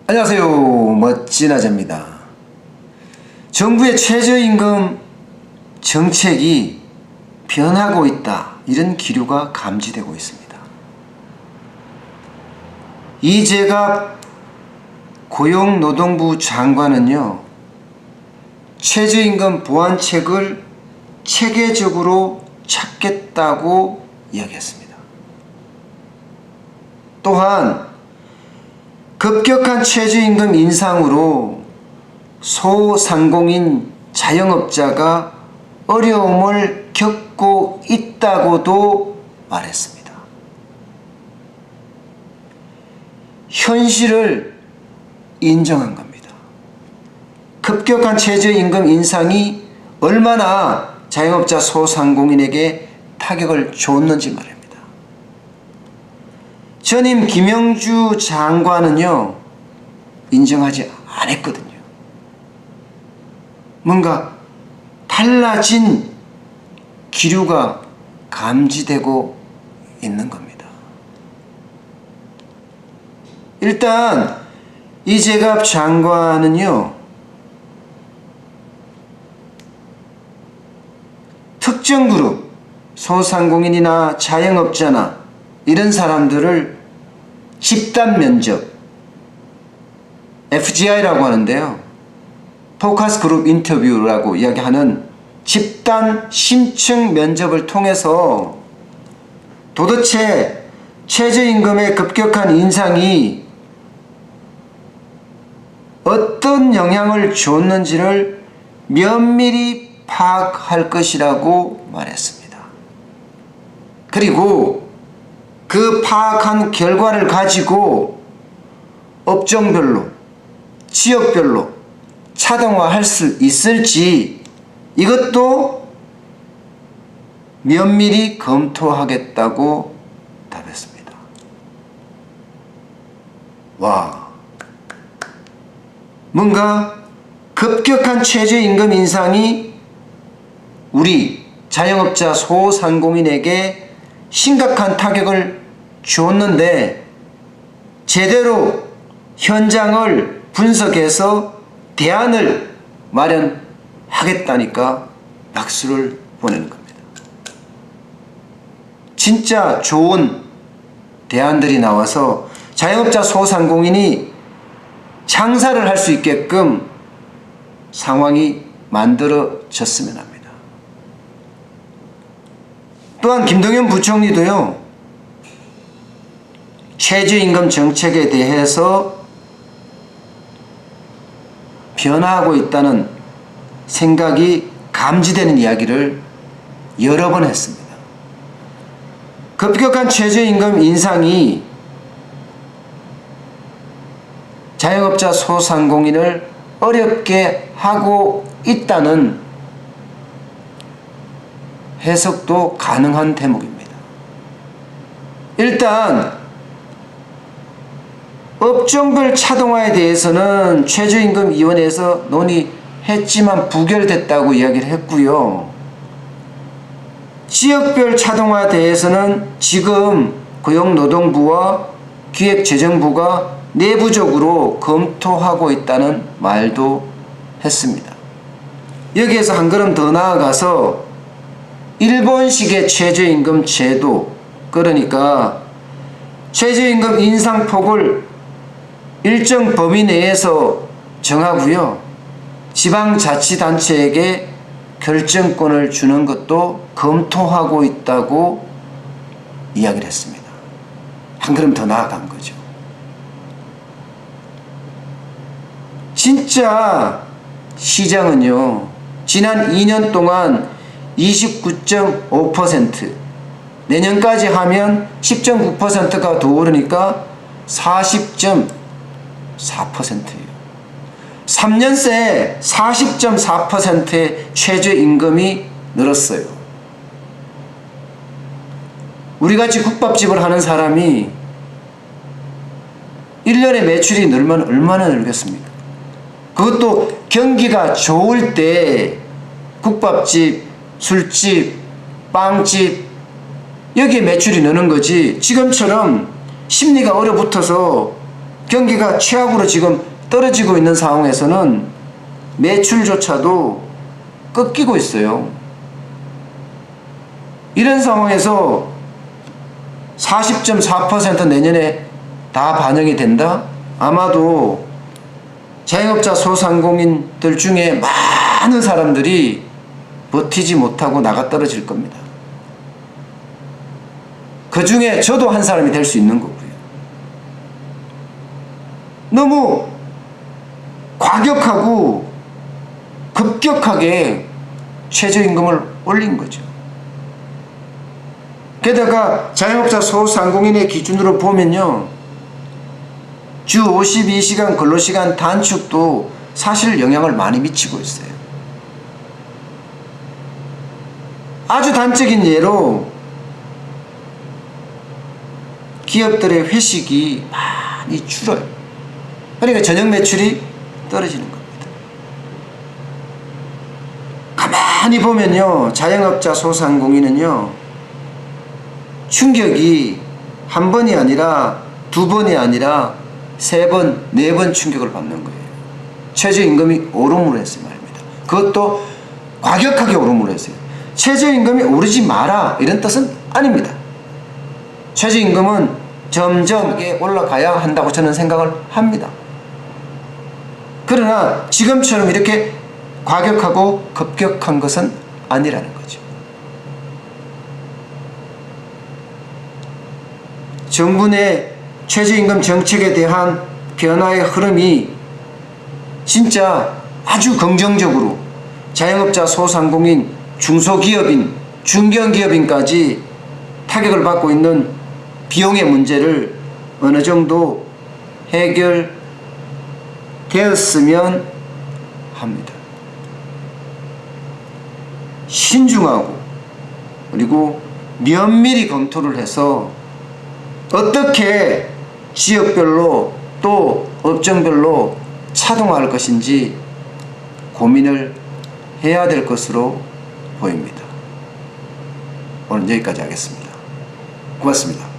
안녕하세요. 멋진 아재입니다. 정부의 최저임금 정책이 변하고 있다, 이런 기류가 감지되고 있습니다. 이재갑 고용노동부 장관은요, 최저임금 보완책을 체계적으로 찾겠다고 이야기했습니다. 또한 급격한 최저임금 인상으로 소상공인 자영업자가 어려움을 겪고 있다고도 말했습니다. 현실을 인정한 겁니다. 급격한 최저임금 인상이 얼마나 자영업자 소상공인에게 타격을 줬는지 말입니다. 전임 김영주 장관은요, 인정하지 않았거든요. 뭔가 달라진 기류가 감지되고 있는 겁니다. 일단 이재갑 장관은요, 특정 그룹, 소상공인이나 자영업자나 이런 사람들을 집단 면접, FGI라고 하는데요, 포커스 그룹 인터뷰라고 이야기하는 집단 심층 면접을 통해서 도대체 최저임금의 급격한 인상이 어떤 영향을 줬는지를 면밀히 파악할 것이라고 말했습니다. 그리고 그 파악한 결과를 가지고 업종별로, 지역별로 차등화할 수 있을지 이것도 면밀히 검토하겠다고 답했습니다. 와, 뭔가 급격한 최저임금 인상이 우리 자영업자 소상공인에게 심각한 타격을 줬는데 제대로 현장을 분석해서 대안을 마련하겠다니까 박수를 보내는 겁니다. 진짜 좋은 대안들이 나와서 자영업자 소상공인이 장사를 할 수 있게끔 상황이 만들어졌으면 합니다. 또한 김동연 부총리도요, 최저임금 정책에 대해서 변화하고 있다는 생각이 감지되는 이야기를 여러 번 했습니다. 급격한 최저임금 인상이 자영업자 소상공인을 어렵게 하고 있다는 해석도 가능한 대목입니다. 일단 업종별 차등화에 대해서는 최저임금위원회에서 논의했지만 부결됐다고 이야기를 했고요. 지역별 차등화에 대해서는 지금 고용노동부와 기획재정부가 내부적으로 검토하고 있다는 말도 했습니다. 여기에서 한 걸음 더 나아가서 일본식의 최저임금 제도, 그러니까 최저임금 인상폭을 일정 범위 내에서 정하고요, 지방자치단체에게 결정권을 주는 것도 검토하고 있다고 이야기를 했습니다. 한 걸음 더 나아간 거죠. 진짜 시장은요, 지난 2년 동안 29.5%, 내년까지 하면 10.9%가 더 오르니까 40.4%예요. 3년 새 40.4%의 최저임금이 늘었어요. 우리같이 국밥집을 하는 사람이 1년에 매출이 늘면 얼마나 늘겠습니까? 그것도 경기가 좋을 때 국밥집, 술집, 빵집, 여기에 매출이 느는 거지, 지금처럼 심리가 얼어붙어서 경기가 최악으로 지금 떨어지고 있는 상황에서는 매출조차도 꺾이고 있어요. 이런 상황에서 40.4% 내년에 다 반영이 된다? 아마도 자영업자 소상공인들 중에 많은 사람들이 버티지 못하고 나가 떨어질 겁니다. 그 중에 저도 한 사람이 될 수 있는 거고요. 너무 과격하고 급격하게 최저임금을 올린 거죠. 게다가 자영업자 소상공인의 기준으로 보면요, 주 52시간 근로시간 단축도 사실 영향을 많이 미치고 있어요. 아주 단적인 예로 기업들의 회식이 많이 줄어요. 그러니까 저녁 매출이 떨어지는 겁니다. 가만히 보면요, 자영업자 소상공인은요, 충격이 한 번이 아니라 두 번이 아니라 세 번, 네 번 충격을 받는 거예요. 최저임금이 오름으로 해서 말입니다. 그것도 과격하게 오름으로 했어요. 최저임금이 오르지 마라 이런 뜻은 아닙니다. 최저임금은 점점 올라가야 한다고 저는 생각을 합니다. 그러나 지금처럼 이렇게 과격하고 급격한 것은 아니라는 거죠. 정부 내 최저임금 정책에 대한 변화의 흐름이 진짜 아주 긍정적으로 자영업자 소상공인, 중소기업인, 중견기업인까지 타격을 받고 있는 비용의 문제를 어느 정도 해결되었으면 합니다. 신중하고 그리고 면밀히 검토를 해서 어떻게 지역별로 또 업종별로 차등화할 것인지 고민을 해야 될 것으로 보입니다. 오늘 여기까지 하겠습니다. 고맙습니다.